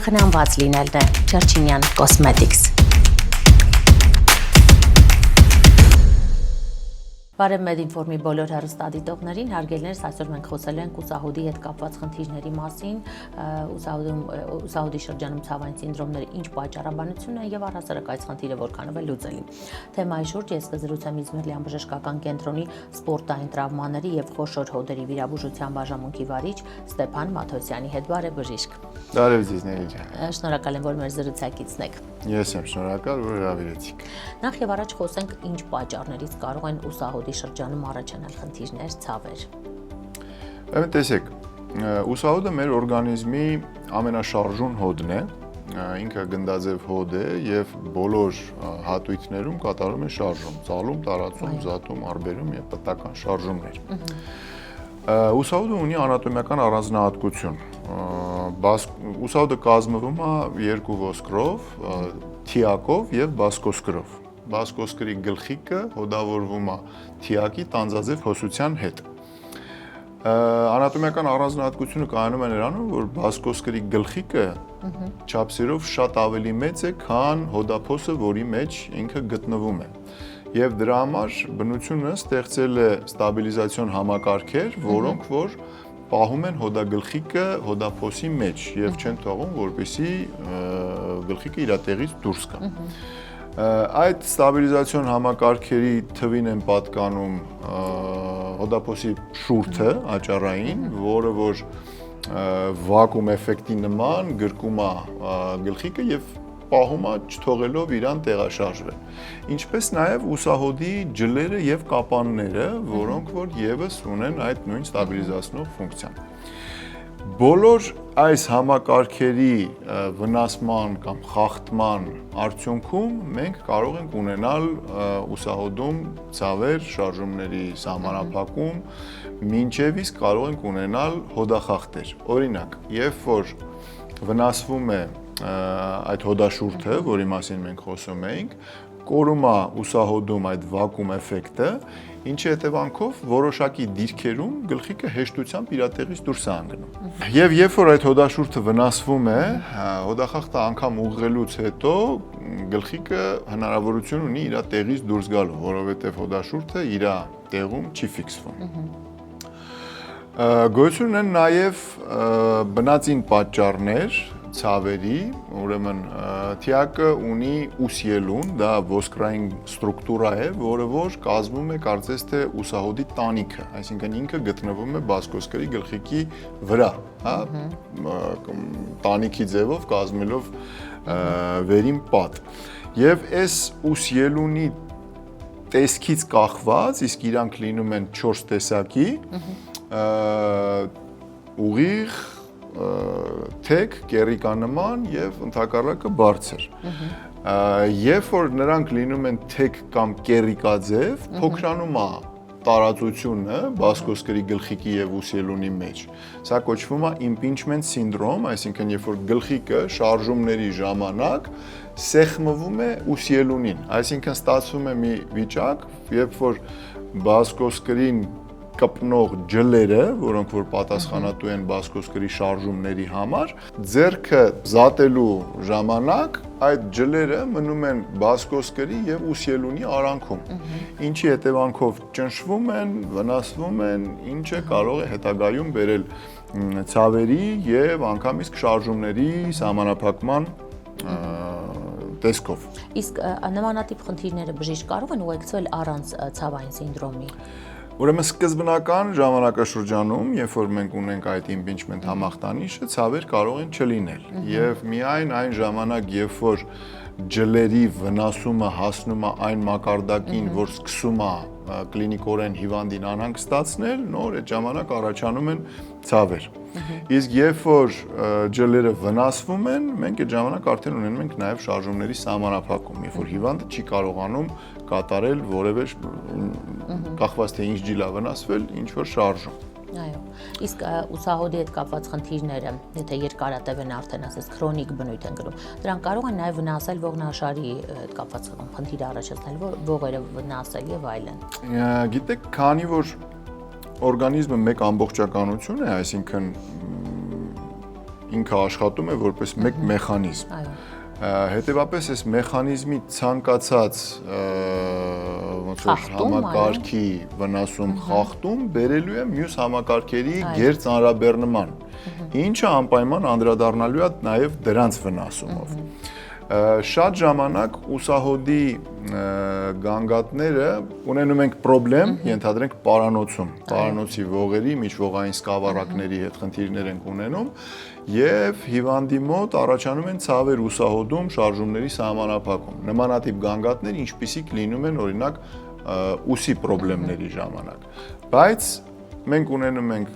Խնամված լինելն է Չերչինյան Cosmetics։ Բարև Մեդինֆորմի բոլոր հեռուստադիտողներին, հարգելիներս, այսօր մենք խոսելու ենք ուսահոդի հետ կապված խնդիրների մասին, ուսահոդի շրջանում ցավային սինդրոմները ինչ պատճառաբանություն են եւ առհասարակ այս խնդիրը որքանով է լուծելի։ Թեմայի շուրջ ես կզրուցեմ Իզմիրլյան բժշկական կենտրոնի սպորտային տրավմաների եւ խոշոր հոդերի վիրաբուժության բաժանմունքի վարիչ Ստեփան Մաթոսյանի հետ։ Բարև բժիշկ։ Բարև ձեզ, Նելիջա։ Շնորհակալ եմ, որ մեր զրուցակիցն եք։ Ես եմ շնորհակալ, որ հրավիրեցիք։ Նախ եւ առաջ խոսենք ինչ պատճառներից կարող են ուսահոդի շրջանում առաջանալ խնդիրներ, ցավեր։ Ուրեմն տեսեք, ուսահոդը մեր օրգանիզմի ամենաշարժուն հոդն է, ինքը գնդաձև հոդ է եւ բոլոր հատույթներում կատարում է շարժում, ծալում, տարածում, զատում, արբերում եւ պետական շարժումներ։ Ուսահոդը ունի անատոմիական առանձնահատկություն։ Ուսահոդը կազմվում է երկու ոսկրով, թիակով եւ բասկոսկրով։ Բասկոսկրի գլխիկը հոդավորվում է թիակի տանձաձև հոսության հետ։ Անատոմիական առանձնահատկությունը կայանում է նրանում, որ բասկոսկրի գլխիկը չափսերով շատ ավելի մեծ է, քան հոդափոսը, որի մեջ ինքը գտնվում է։ Եվ դրա համար բնությունը ստեղծել է ստաբիլիզացիոն համակարգեր, որոնք որ պահում են հոդագլխիկը հոդափոսի մեջ եւ չեն թողում, որպեսզի գլխիկը իր տեղից դուրս գա։ Այդ ստաբիլիզացիոն համակարգերի թվին են պատկանում հոդափոսի շուրթը աճառային, որը որ վակուում էֆեկտի նման գրկում է գլխիկը եւ պահում է չթողելով իրան տեղաշարժվել։ Ինչպես նաև ուսահոդի ջլերը եւ կապանները, որոնք որ եւս ունեն այդ նույն ստաբիլիզացնող ֆունկցիան։ Բոլոր այս համակարգերի վնասման կամ խախտման արդյունքում մենք կարող ենք ունենալ ուսահոդում ցավեր, շարժումների սահմանափակում, մինչև իսկ կարող ենք ունենալ հոդախախտեր։ Օրինակ, երբ որ վնասվում է այդ հոդաշուրթը, որի մասին մենք խոսում էինք, կորում է ուսահոդում այդ վակուում էֆեկտը, ինչի հետևանքով որոշակի դիրքերում գլխիկը հեշտությամբ իր տեղից դուրս է ընկնում։ Եվ երբ որ այդ հոդաշուրթը վնասվում է, հոդախախտը անգամ ուղղելուց հետո գլխիկը հնարավորություն ունի իր տեղից դուրս գալու, որովհետև հոդաշուրթը իր տեղում չի ֆիքսվում։ Գոյություն ունեն նաև բնածին պատճառներ ցավերի, ուրեմն թիակը ունի ուսիելուն, դա ոսկրային ստրուկտուրա է, որը որ կազմում է կարծես թե ուսահոդի տանիքը, այսինքն ինքը գտնվում է բասկոսկրի գլխիկի վրա, հա, տանիքի ձևով կազմելով վերին պատ։ Եվ այս ուսիելունի տեսքից կախված, իսկ իրանք լինում են 4 տեսակի, ուղիղ, թեք, կեռիկանման եւ ընդհակառակը բարձր։ Երբ որ նրանք լինում են թեք կամ կեռիկաձև, փոքրանում է տարածությունը բասկոսկրի գլխիկի եւ ուսիելունի մեջ։ Սա կոչվում է impingement syndrome, այսինքն երբ որ գլխիկը շարժումների ժամանակ սեղմվում է ուսիելունին, այսինքն ստացվում է մի վիճակ, երբ որ բասկոսկրին կպնող ջլերը, որոնք որ պատասխանատու են բասկոսկրի շարժումների համար, ձեռքը զատելու ժամանակ այդ ջլերը մնում են բասկոսկրի եւ ուսիելունի արանքում, ինչի հետևանքով ճնշվում են, վնասվում են, ինչը կարող է հետագայում բերել ցավերի եւ անգամ իսկ շարժումների սահմանափակման տեսքով։ Իսկ նմանատիպ խնդիրները բժիշկ կարող են ուղեկցվել առանց ցավային սինդրոմի։ Ուրեմն սկզբնական ժամանակաշրջանում, երբ որ մենք ունենք այդ impingement համախտանիշը, ցավեր կարող են չլինել։ Եվ միայն այն ժամանակ, երբ որ ջլերի վնասումը հասնում է այն մակարդակին, որ սկսում է կլինիկորեն հիվանդին անհանգստացնել, նոր այդ ժամանակ առաջանում են ցավեր։ Իսկ երբ որ ջլերը վնասվում են, մենք այդ ժամանակ արդեն ունենում ենք նաև շարժումների սահմանափակում, երբ որ հիվանդը չի կարողանում կատարել որևէ կախված թե ինչ ջիլ է վնասվել, ինչ որ շարժում։ Այո, իսկ ուսահոդի հետ կապված խնդիրները, եթե երկարատև են արդեն ասես քրոնիկ բնույթ են կրում, դրանք կարող են նաև վնասել ողնաշարի հետ կապված խնդիր առաջացնել, ողերը վնասել եւ այլն։ Գիտեք, քանի որ օրգանիզմը մեկ ամբողջականություն է, այսինքն ինքը աշխատում է որպես մեկ մեխանիզմ։ Հետևաբար այս մեխանիզմի ցանկացած ոնց որ համակարգի վնասում խախտում բերելու է մյուս համակարգերի գերծանրաբեռնման, ինչը անպայման անդրադառնալու է նաև դրանց վնասումով։ Շատ ժամանակ ուսահոդի գանգատները ունենում ենք խնդրեմ, ենթադրենք պարանոցում, պարանոցի ողերի, միջողային սկավառակների հետ խնդիրներ ենք ունենում եւ հիվանդի մոտ առաջանում են ցավեր ուսահոդում շարժումների սահմանափակում։ Նմանատիպ գանգատներ ինչպիսիք լինում են օրինակ ուսի խնդիրների ժամանակ։ Բայց մենք ունենում ենք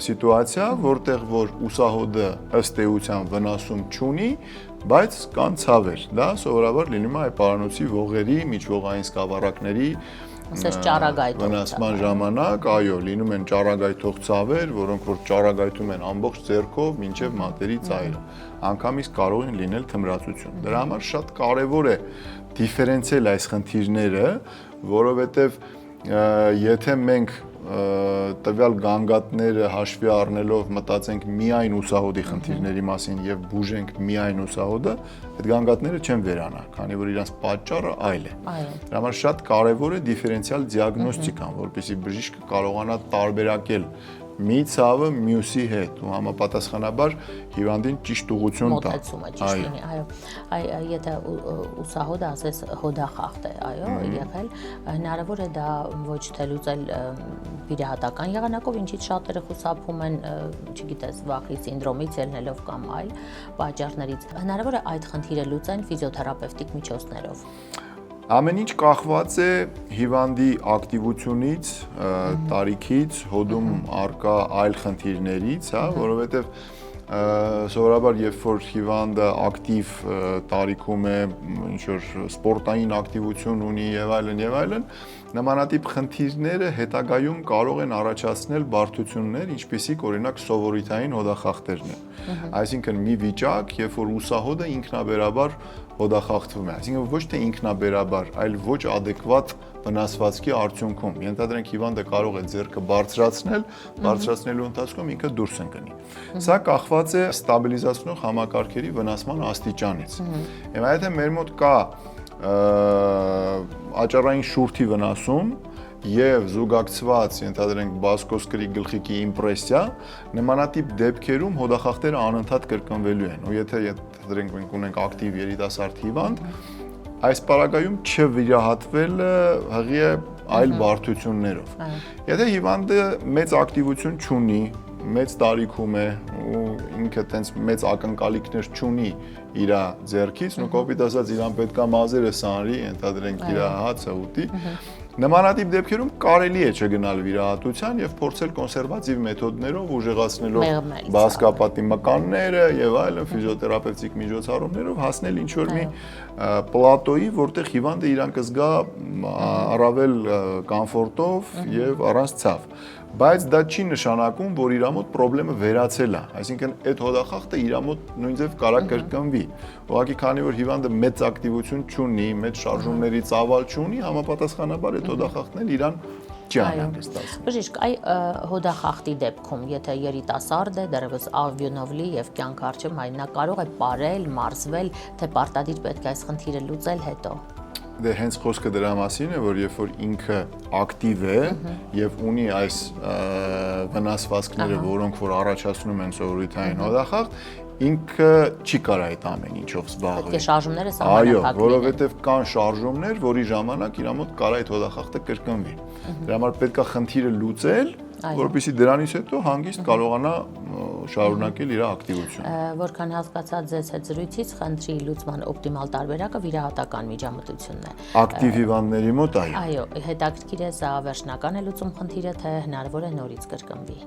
սիտուացիա, որտեղ որ ուսահոդը ըստ էության վնասում չունի, բայց կան ցավեր, դա սովորաբար լինում է պարանոցի ողերի, միջողային սկավառակների վնասման ժամանակ, այո, լինում են ճառագայթող ցավեր, որոնք որ ճառագայթում են ամբողջ ձեռքով մինչև մատերի ծայրը, անգամից կարող են լինել թմրածություն։ Դրա համար շատ կարևոր է դիֆերենցիալ այս խնդիրները, որովհետև եթե մենք տվյալ գանգատները հաշվի առնելով մտածենք միայն ուսահոդի խնդիրների մասին եւ բուժենք միայն ուսահոդը, այդ գանգատները չեն վերանա, քանի որ իրանց պատճառը այլ է։ Դրա համար շատ կարեւոր է դիֆերենցիալ դիագնոստիկան, որպեսզի բժիշկը կարողանա տարբերակել մի ցավը մյուսի հետ ու համապատասխանաբար հիվանդին ճիշտ ուղղություն տա։ Մոտեցումը ճիշտ լինի, այո։ Եթե ուսահոդը ասես հոդախախտ է, այո, եղել, հնարավոր է դա ոչ թե լուծել վիրահատական եղանակով, ինչից շատերը խուսափում են, չգիտես, վախի սինդրոմից ելնելով կամ այլ պատճառներից։ Հնարավոր է այդ խնդիրը լուծեն ֆիզիոթերապևտիկ միջոցներով։ Ամեն ինչ կախված է հիվանդի ակտիվությունից, տարիքից, հոդում առկա այլ խնդիրներից, հա, որովհետև սովորաբար երբ որ հիվանդը ակտիվ տարիքում է, ինչ որ սպորտային ակտիվություն ունի եւ այլն, նմանատիպ խնդիրները հետագայում կարող են առաջացնել բարդություններ, ինչպիսիք օրինակ սովորութային հոդախախտերն են։ Այսինքն մի վիճակ, երբ որ ուսահոդը ինքնաբերաբար հոդախախտվում է, այսինքն ոչ թե ինքնաբերաբար, այլ ոչ ադեկվատ վնասվածքի արդյունքում։ Ենթադրենք հիվանդը կարող է ձեռքը բարձրացնել, բարձրացնելու ընթացքում ինքը դուրս ընկնի։ Սա կախված է ստաբիլիզացնող համակարգերի վնասման աստիճանից։ Հիմա եթե մեր մոտ կա աճառային շուրթի վնասում եւ զուգակցված ենթադրենք բասկոսկրի գլխիկի իմպրեսիա, նմանատիպ դեպքերում հոդախախտերը անընդհատ կրկնվելու են։ Ու եթե ենթադրենք մենք ունենք ակտիվ երիտասարդ հիվանդ, այս պարագայում չվիրահատվելը հղի է այլ բարդություններով։ Եթե հիվանդը մեծ ակտիվություն չունի, մեծ տարիքում է ու ինքը տենց մեծ ակնկալիքներ չունի իր ձեռքից, ու կոպիտ ասած իրան պետքա մազերը սանրի, ենթադրենք իր հացը ուտի, նմանատիպ դեպքերում կարելի է չգնալ վիրահատության եւ փորձել կոնսերվատիվ մեթոդներով ուժեղացնելով բասկապատի մկանները եւ այլն ֆիզիոթերապևտիկ միջոցառումներով հասնել ինչ որ մի պլատոյի, որտեղ հիվանդը իրան կզգա առավել կոմֆորտով եւ առանց ցավ։ Բայց դա չի նշանակում, որ իր մոտ խնդրեմը վերացել է, այսինքն այդ հոդախախտը իր մոտ նույնպես կարող կրկնվի։ Ուղղակի քանի որ հիվանդը մեծ ակտիվություն չունի, մեծ շարժումների ծավալ չունի, համապատասխանաբար այդ հոդախախտն էլ իրան չի անհանգստացնում։ Բժիշկ, այ հոդախախտի դեպքում, եթե երիտասարդ է, դեռևս ավյունովլի եւ կյանք առջև նա կարող է ապարել, մարզվել, թե պարտադիր պետք է այս խնդիրը լուծել հետո։ Դե հենց խոսքը դրա մասին է, որ երբ որ ինքը ակտիվ է եւ ունի այս վնասվածքները, որոնք որ առաջացնում են սովորութային հոդախախտ, ինքը չի կարող այդ ամեն ինչով զբաղվել։ Պետք է շարժումները սահմանափակ լինեն։ Այո, որովհետեւ կան շարժումներ, որի ժամանակ իր մոտ կարող է այդ հոդախախտը կրկնվի։ Դրա համար պետք է խնդիրը լուծել, որպեսզի դրանից հետո հանգիստ կարողանա շարունակել իր ակտիվությունը։ Որքան հասկացա ձեզ հետ զրույցից, խնդրի լուծման օպտիմալ տարբերակը վիրահատական միջամտությունն է։ Ակտիվ հիվանդների մոտ այո։ Այո, հետաքրքիր է սա վերջնական է լուծում խնդիրը, թե հնարավոր է նորից կրկնվի։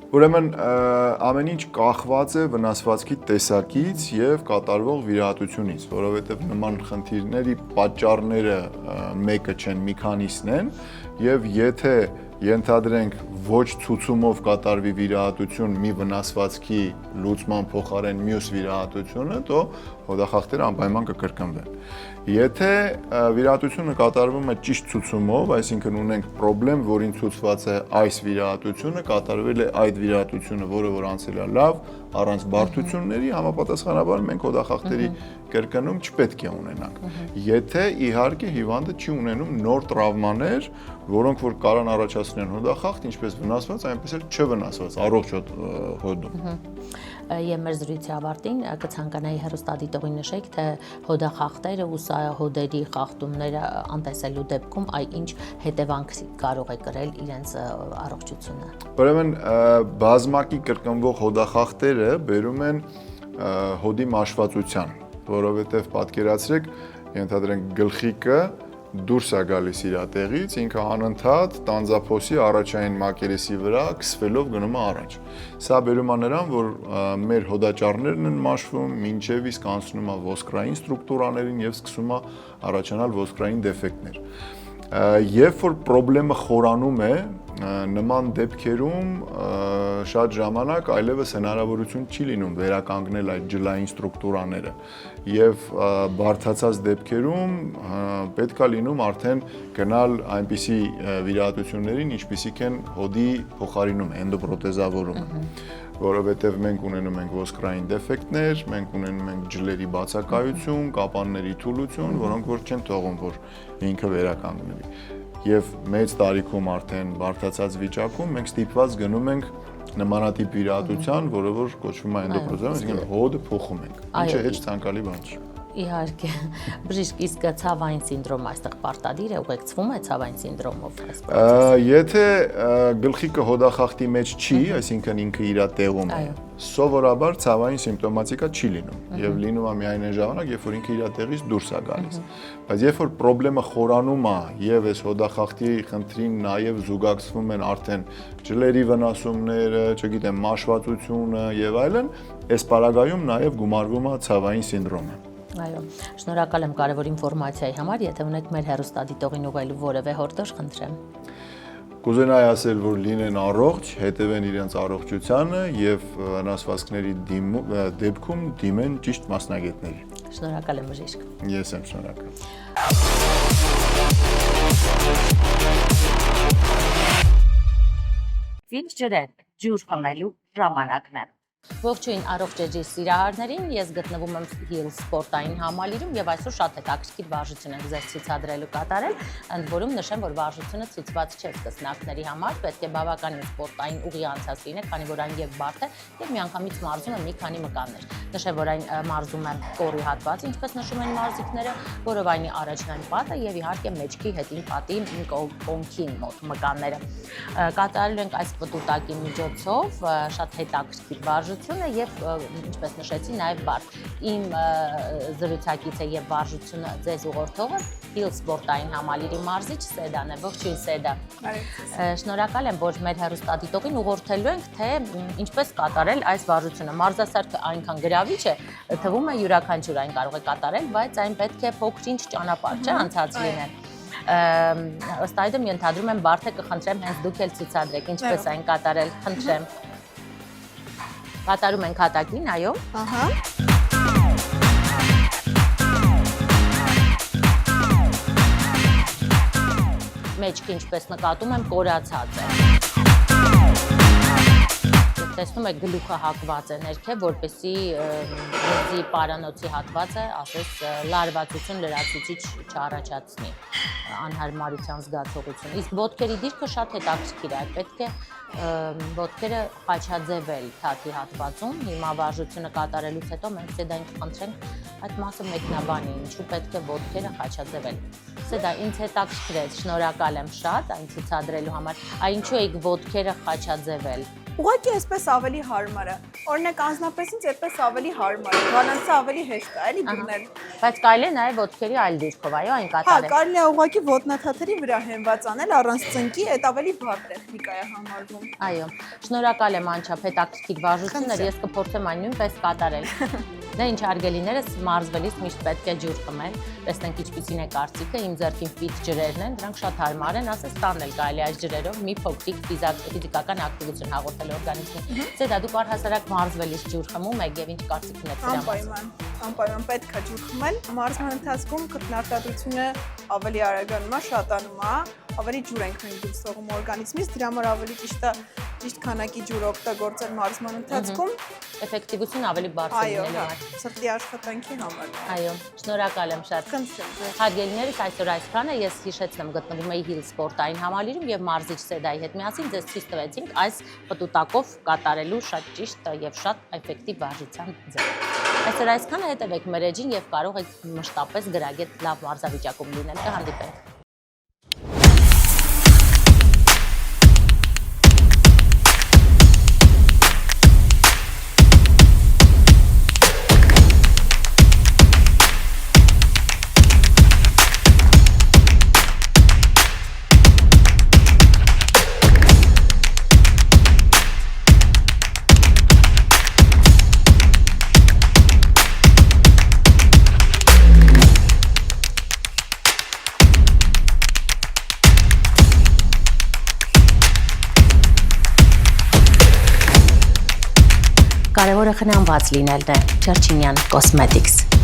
Ուրեմն ամեն ինչ կախված է վնասվածքի տեսակից եւ կատարվող վիրահատությունից, որովհետեւ նման խնդիրների պատճառները մեկը չեն, մի քանիսն են, եւ եթե ենթադրենք ոչ ցուցումով կատարվի վիրահատություն մի վնասվածքի լուծման փոխարեն մյուս վիրահատությունը, то հոդախախտերը անպայման կկրկնվեն։ Եթե վիրահատությունը կատարվում է ճիշտ ցուցումով, այսինքն ունենք խնդրեմ, որին ցուցված է այս վիրահատությունը, կատարվել է այդ վիրահատությունը, որը որ անցել է լավ, առանց բարդությունների, համապատասխանաբար մենք հոդախախտերի կրկնում չպետք է ունենանք։ Եթե իհարկե հիվանդը չի ունենում նոր տրավմաներ, որոնք որ կարան առաջացնեն հոդախախտ, ինչպես վնասված, այնպես էլ չվնասված, առողջ հոդում։ Եվ մեր զրույցի ավարտին կցանկանայի հեռուստադիտողին նշեք, թե հոդախախտերը ու հոդերի խախտումները անտեսելու դեպքում ինչ հետևանք կարող է կրել իրենց առողջությունը։ Ուրեմն բազմակի կրկնվող հոդախախտերը բերում են հոդի մաշվածության, որովհետև պատկերացրեք, ենթադրենք գլխիկը դուրս է գալիս իր տեղից, ինքը անընդհատ տանձափոսի առաջային մակերեսի վրա քսվելով գնում է առաջ։ Սա բերում է նրան, որ մեր հոդաճառներն են մաշվում, մինչև իսկ անցնում է ոսկրային ստրուկտուրաներին եւ սկսում է առաջանալ ոսկրային դեֆեկտներ։ Երբ որ խնդրեմը խորանում է, նման դեպքերում շատ ժամանակ այլևս հնարավորություն չի լինում վերականգնել այդ ջլային ստրուկտուրաները եւ բարդացած դեպքերում պետք է լինում արդեն գնալ այնպիսի վիրահատություններին, ինչպիսիք են հոդի փոխարինումը, էնդոպրոթեզավորումը, որովհետև մենք ունենում ենք ոսկրային դեֆեկտներ, մենք ունենում ենք ջլերի բացակայություն, կապանների թուլություն, որոնք որ չեն թողում, որ ինքը վերականգնվի։ Եվ մեծ տարիքում արդեն բարդացած վիճակում մենք ստիպված գնում ենք նմանատիպ վիրահատության, որը որ կոչվում է էնդոպրոթեզավորում, այսինքն հոդը փոխում ենք, ինչը հեչ ցանկալի բան չի։ Իհարկե, բժիշկ, իսկ ցավային սինդրոմը այստեղ պարտադիր է, ուղեկցվում է ցավային սինդրոմով այս պրոցեսը։ Եթե գլխիկը հոդախախտի մեջ չի, այսինքն ինքը իր տեղում է, սովորաբար ցավային սիմպտոմատիկա չի լինում եւ լինում է միայն այն ժամանակ, երբ որ ինքը իր տեղից դուրս է գալիս։ Բայց երբ որ խնդրեմը խորանում է եւ այս հոդախախտի խնդրին նաեւ զուգակցվում են արդեն ջլերի վնասումները, չգիտեմ, մաշվածությունը եւ այլն, այս պարագայում նաեւ գումարվում է ցավային սինդրոմը։ Այո, շնորհակալ եմ կարևոր ինֆորմացիայի համար, եթե ունեք մեր հեռուստադիտողին ուղղելու որևէ հորդոր, խնդրեմ։ Կուզենայի ասել, որ լինեն առողջ, հետևեն իրենց առողջությանը եւ վնասվածքների դեպքում դիմեն ճիշտ մասնագետների։ Շնորհակալ եմ, բժիշկ։ Ես եմ շնորհակալ։ Ինչ ջրեն, ջուր խմելու ժամանակն է։ Ողջույն առողջ էջի սիրահարներին, ես գտնվում եմ Hill սպորտային համալիրում եւ այսօր շատ հետաքրքիր վարժություն ենք ձեզ ցուցադրելու կատարել, ընդ որում նշեմ, որ վարժությունը ցուցված չէ սկսնակների համար, պետք է բավականին սպորտային ուղի անցած լինեք, քանի որ այն եւ բարդ է եւ միանգամից մարզում է մի քանի մկաններ։ Նշեմ, որ այն մարզում է կորի հատված, ինչպես նշում են մարզիկները, որովայնի առաջնային պատը եւ իհարկե մեջքի հետին պատի կոնքին մոտ մկանները։ Կատարելու ենք այս պտուտակի միջոցով շատ հետաքրքիր վարժությունը եւ ինչպես նշեցի նաեւ բարդ։ Իմ զրուցակիցը եւ վարժությունը ձեզ ուղղորդողը Hill սպորտային համալիրի մարզիչ Սեդան է։ Ողջույն Սեդա։ Շնորհակալ եմ, որ մեր հեռուստադիտողին ուղղորդելու ենք, թե ինչպես կատարել այս վարժությունը։ Մարզասարքը այնքան գրավիչ է, թվում է յուրաքանչյուր այն կարող է կատարել, բայց այն պետք է փոքր-ինչ ճանապարհ չէ անցած լինել։ Ըստ այդմ ենթադրում եմ բարդ է, կխնդրեմ հենց դուք էլ ցուցադրեք ինչպես այն կատարել, խնդրեմ։ Կատարում ենք հատակին, այո։ Ահա։ Մեջքը ինչպես նկատում եմ կորացած է։ Տեսնում եք գլուխը հակված է ներքև, որպեսզի գծի պարանոցի հատվածը, ասես լարվածություն լրացուցիչ չառաջացնի անհարմարության զգացողություն։ Իսկ ոտքերի դիրքը շատ հետաքրքիր է, պետք է ոտքերը խաչաձևել թաթի հատվածում։ Հիմա վարժությունը կատարելուց հետո մենք Սեդային կխնդրենք այդ մասը մեկնաբանի, ինչու պետք է ոտքերը խաչաձևել։ Սեդա, ինձ հետաքրքրեց, շնորհակալ եմ շատ այն ցուցադրելու համար։ Ինչու եք ոտքերը խաչաձևել։ Ուղղակի այսպես ավելի հարմար է։ Օրինակ անձնապես ինձ այդպես ավելի հարմար է։ Բանանցը ավելի հեշտ է, էլի բռնել։ Բայց կարելի է նաև ոտքերի այլ դիրքով, այո, այն կատարել։ Հա, կարելի է ուղղակի ոտնաթաթերի վրա հենված անել առանց ծնկի, այդ ավելի բարդ տեխնիկա է համարվում։ Այո, շնորհակալ եմ անչափ հետաքրքիր վարժություններ, ես կփորձեմ այն նույնպես կատարել։ Դա ինչ արգելիներս մարզվելիս միշտ պետք է ջուր խմել, տեսնենք ինչպիսին է կարծիքը, իմ ձեռքին ֆիտ ջրերն են, դրանք շատ հարմար են, ասես տանել կարելի այս ջրերով մի փոքրիկ ֆիզիկական ակտիվություն հաղորդել օրգանիզմին։ Դա դուք առհասարակ մարզվելիս ջուր խմում եք եւ ինչ կարծիքն եք դրա մասին։ Անպայման պետք է ջուր խմել։ Մարզման ընթացքում կրտնարտադրությունը ավելի արագանում է, շատանում է, ավելի ջուր ենք մենք դուրս թողում օրգանիզմից, դրա համար ավելի ճիշտ քանակի ջուր օգտագործել մարզման ընթացքում էֆեկտիվությունը ավելի բարձր լինելու համար։ Սրտի աշխատանքի համար։ Այո, շնորհակալ եմ շատ։ Հարգելիներս, այսօր այսքանը, ես հիշեցնեմ, գտնվում էի Hill սպորտային համալիրում եւ մարզիչ Սեդայի հետ միասին ձեզ ցույց տվեցինք այս պտուտակով կատարելու շատ ճիշտ եւ շատ էֆեկտիվ վարժության ձև։ Այսօր այսքանը, հետևեք մեր էջին եւ կարող եք մշտապես գրագետ լավ մարզավիճակում լինել։ Կհանդիպենք։ Կարևորը խնամված լինելն է։ Չերչինյան Cosmetics